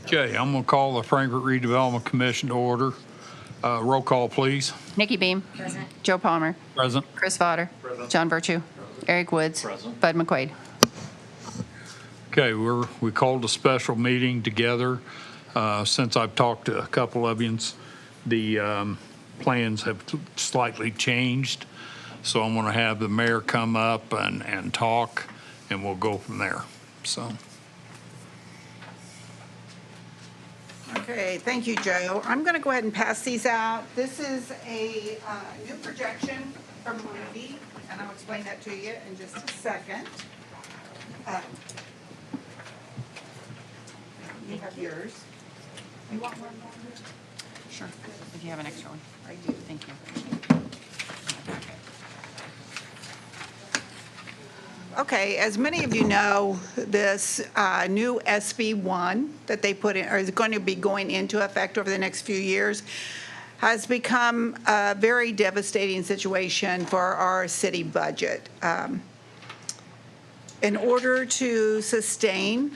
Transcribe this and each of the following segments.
Okay, I'm going to call the Frankfurt Redevelopment Commission to order. Roll call, please. Nikki Beam. Present. Joe Palmer. Present. Chris Fodder. John Virtue. Eric Woods. Bud McQuaid. Okay, we called a special meeting together. Since I've talked to a couple of you, the plans have slightly changed. So I'm going to have the mayor come up and talk, and we'll go from there. So. Okay, thank you, Joe. I'm going to go ahead and pass these out. This is a new projection from Rudy, and I'll explain that to you in just a second. You have yours. You want one more? Sure. If you have an extra one. I do. Thank you. Okay, as many of you know, this new SB1 that they put in, or is going to be going into effect over the next few years, has become a very devastating situation for our city budget. In order to sustain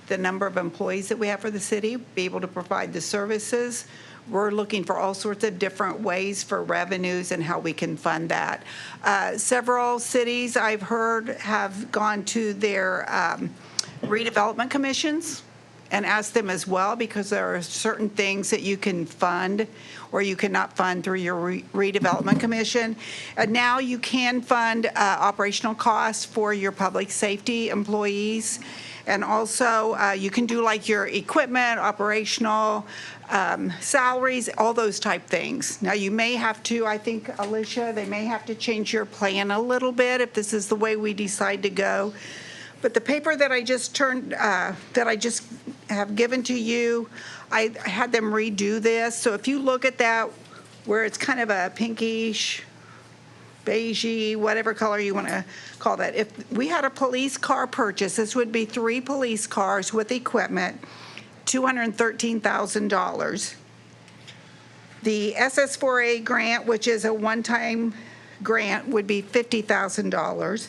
the number of employees that we have for the city, be able to provide the services, we're looking for all sorts of different ways for revenues and how we can fund that. Several cities I've heard have gone to their redevelopment commissions and asked them as well, because there are certain things that you can fund or you cannot fund through your redevelopment commission. And now you can fund operational costs for your public safety employees. And also, you can do like your equipment, operational, salaries, all those type things. Now, you may have to, I think, Alicia, they may have to change your plan a little bit if this is the way we decide to go. But the paper that I just have given to you, I had them redo this. So if you look at that, where it's kind of a pinkish, beigey, whatever color you want to call that. If we had a police car purchase, this would be 3 police cars with equipment, $213,000. The SS4A grant, which is a one-time grant, would be $50,000.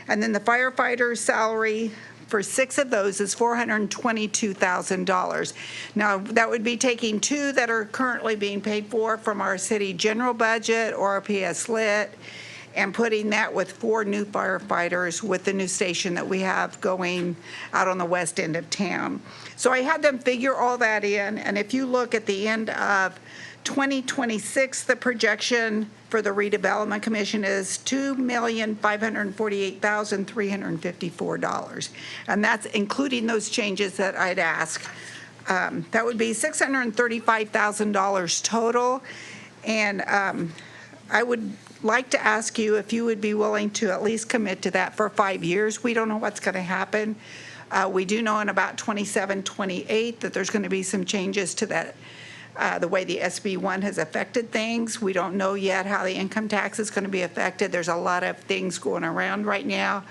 And then the firefighter's salary for 6 of those is $422,000. Now, that would be taking 2 that are currently being paid for from our city general budget or our PS Lit, and putting that with 4 new firefighters with the new station that we have going out on the west end of town. So I had them figure all that in, and if you look at the end of 2026, the projection for the redevelopment commission is $2,548,354, and that's including those changes that I'd ask. That would be $635,000 total, and I would like to ask you if you would be willing to at least commit to that for 5 years. We don't know what's going to happen. We do know in about 27, 28 that there's going to be some changes to that. The way the SB1 has affected things. We don't know yet how the income tax is going to be affected. There's a lot of things going around right now.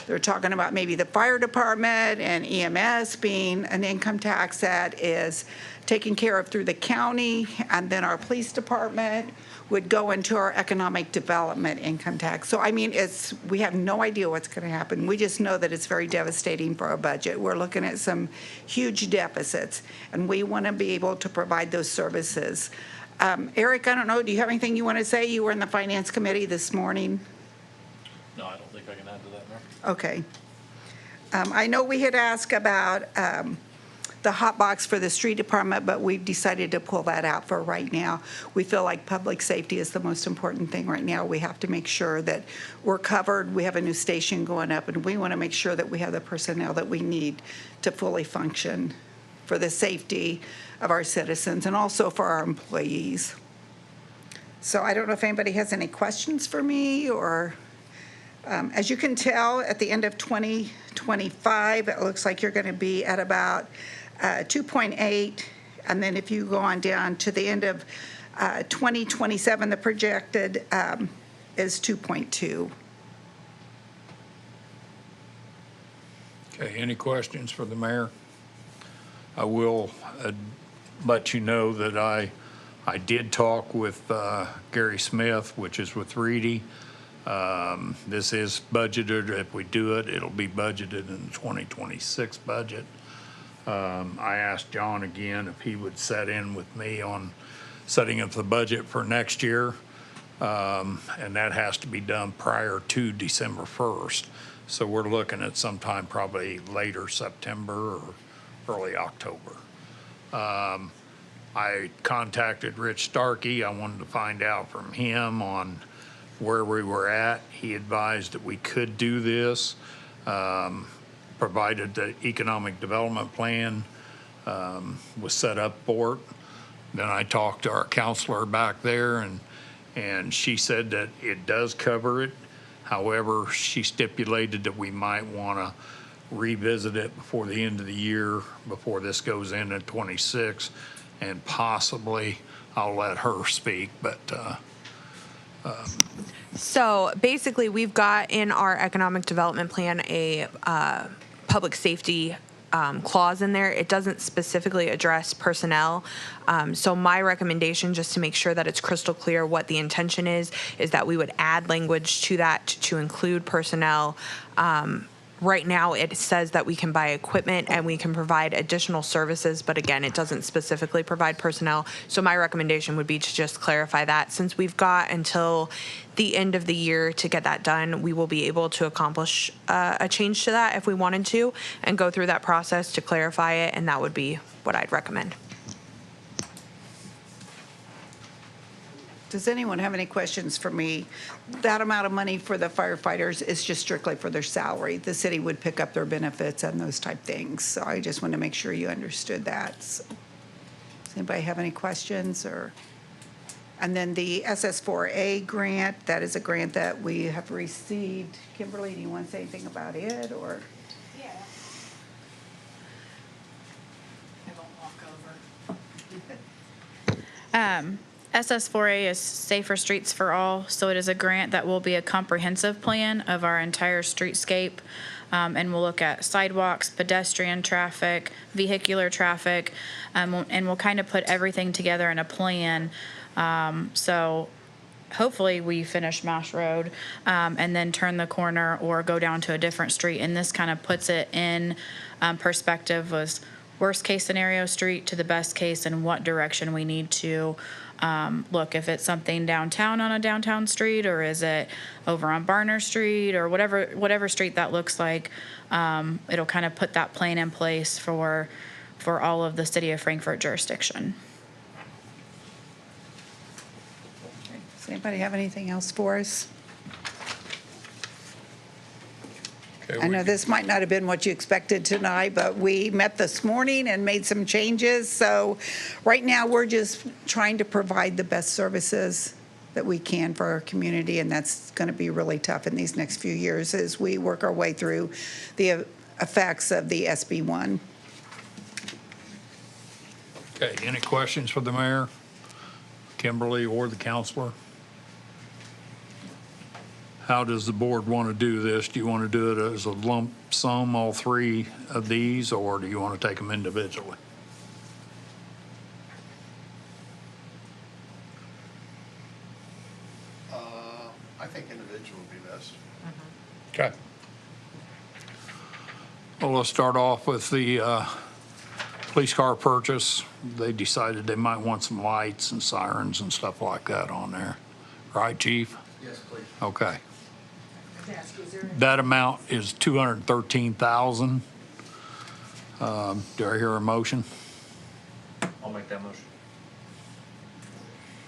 They're talking about maybe the fire department and EMS being an income tax that is taken care of through the county, and then our police department would go into our economic development income tax. So, I mean, we have no idea what's going to happen. We just know that it's very devastating for our budget. We're looking at some huge deficits, and we want to be able to provide those services. Eric, I don't know, do you have anything you want to say? You were in the Finance Committee this morning. No, I don't think I can add to that, no. Okay. I know we had asked about the hot box for the street department, but we've decided to pull that out for right now. We feel like public safety is the most important thing right now. We have to make sure that we're covered. We have a new station going up, and we want to make sure that we have the personnel that we need to fully function for the safety of our citizens and also for our employees. So I don't know if anybody has any questions for me, or as you can tell, at the end of 2025, it looks like you're going to be at about 2.8, and then if you go on down to the end of 2027, the projected is 2.2. Okay, any questions for the mayor? I will let you know that I did talk with Gary Smith, which is with Reedy. This is budgeted. If we do it, it'll be budgeted in the 2026 budget. I asked John again if he would set in with me on setting up the budget for next year. And that has to be done prior to December 1st. So we're looking at sometime probably later September or early October. I contacted Rich Starkey. I wanted to find out from him on where we were at. He advised that we could do this, provided the economic development plan was set up for it. Then I talked to our counselor back there, and she said that it does cover it. However, she stipulated that we might want to revisit it before the end of the year, before this goes into 26, and possibly, I'll let her speak, but So basically, we've got in our economic development plan a public safety clause in there. It doesn't specifically address personnel. So my recommendation, just to make sure that it's crystal clear what the intention is that we would add language to that to include personnel. Right now, it says that we can buy equipment and we can provide additional services, but again, it doesn't specifically provide personnel. So my recommendation would be to just clarify that. Since we've got until the end of the year to get that done, we will be able to accomplish a change to that if we wanted to and go through that process to clarify it, and that would be what I'd recommend. Does anyone have any questions for me? That amount of money for the firefighters is just strictly for their salary. The city would pick up their benefits and those type things. So I just want to make sure you understood that. So, does anybody have any questions or? And then the SS4A grant, that is a grant that we have received. Kimberly, do you want to say anything about it or? Yeah. I won't walk over. SS4A is Safer Streets for All, so it is a grant that will be a comprehensive plan of our entire streetscape, and we'll look at sidewalks, pedestrian traffic, vehicular traffic, and we'll kind of put everything together in a plan. So hopefully we finish Mash Road, and then turn the corner or go down to a different street, and this kind of puts it in perspective was worst case scenario street to the best case and what direction we need to look, if it's something downtown on a downtown street, or is it over on Barner Street, or whatever street that looks like. It'll kind of put that plan in place for all of the city of Frankfort jurisdiction. Does anybody have anything else for us? I know this might not have been what you expected tonight, but we met this morning and made some changes. So right now, we're just trying to provide the best services that we can for our community, and that's going to be really tough in these next few years as we work our way through the effects of the SB1. okay, any questions for the mayor, Kimberly, or the counselor? How does the board want to do this? Do you want to do it as a lump sum, all three of these, or do you want to take them individually? I think individual would be best. Okay. Well, let's start off with the police car purchase. They decided they might want some lights and sirens and stuff like that on there. Right, chief? Yes, please. Okay. That amount is $213,000. Do I hear a motion? I'll make that motion.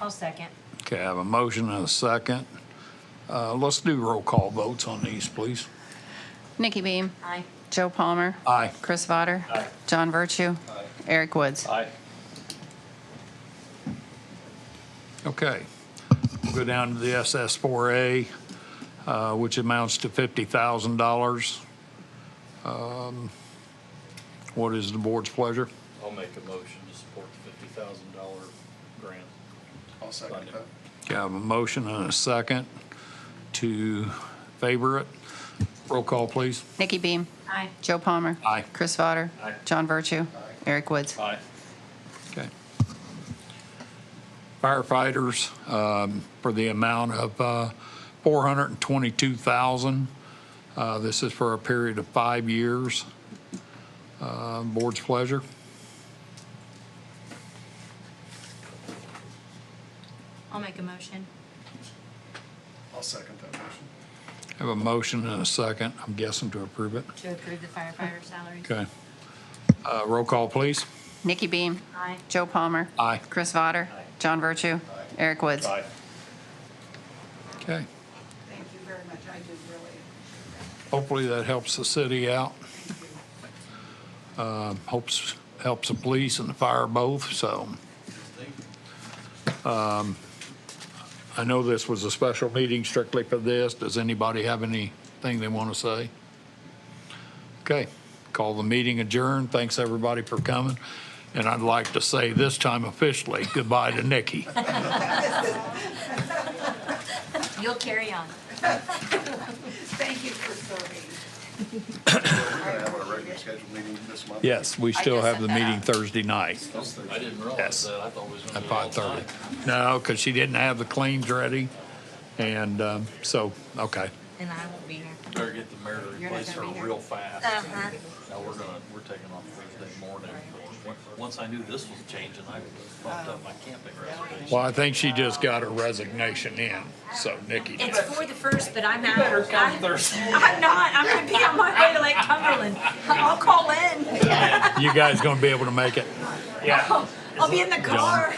I'll second. Okay, I have a motion and a second. Let's do roll call votes on these, please. Nikki Beam. Aye. Joe Palmer. Aye. Chris Votter. Aye. John Virtue. Eric Woods. Aye. Okay. We'll go down to the SS4A, which amounts to $50,000. What is the board's pleasure? I'll make a motion to support the $50,000 grant. I'll second that. Okay, I have a motion and a second to favor it. Roll call, please. Nikki Beam. Aye. Joe Palmer. Aye. Chris Votter. Aye. John Virtue. Eric Woods. Aye. Okay. Firefighters, for the amount of $422,000. This is for a period of 5 years. Board's pleasure. I'll make a motion. I'll second that motion. Have a motion and a second, I'm guessing to approve it. To approve the firefighter salaries. Okay. Roll call, please. Nikki Beam. Aye. Joe Palmer. Aye. Chris Vader. John Virtue. Eric Woods. Okay. Thank you very much. I do really. Hopefully that helps the city out. Helps the police and the fire both, so. I know this was a special meeting strictly for this. Does anybody have anything they want to say? Okay, call the meeting adjourned. Thanks, everybody, for coming. And I'd like to say this time officially, goodbye to Nikki. You'll carry on. Thank you for serving. We're gonna have our regular scheduled meeting this month. Yes, we still have the meeting Thursday night I didn't realize Yes. that. I thought it was at gonna be all 5:30. night. No, because she didn't have the claims ready. And so, okay. And I won't be here. Better get the mayor to You're not replace her gonna be here? real fast. Uh-huh. Now, we're taking off Thursday morning. Once I knew this was changing, I bumped up my camping reservation. Well, I think she just got her resignation in, so Nikki did. It's for the first, but I'm out. I'm Come Thursday. I'm not. I'm gonna be on my way to Lake Cumberland. I'll call in. You guys gonna be able to make it? I'll be in the car.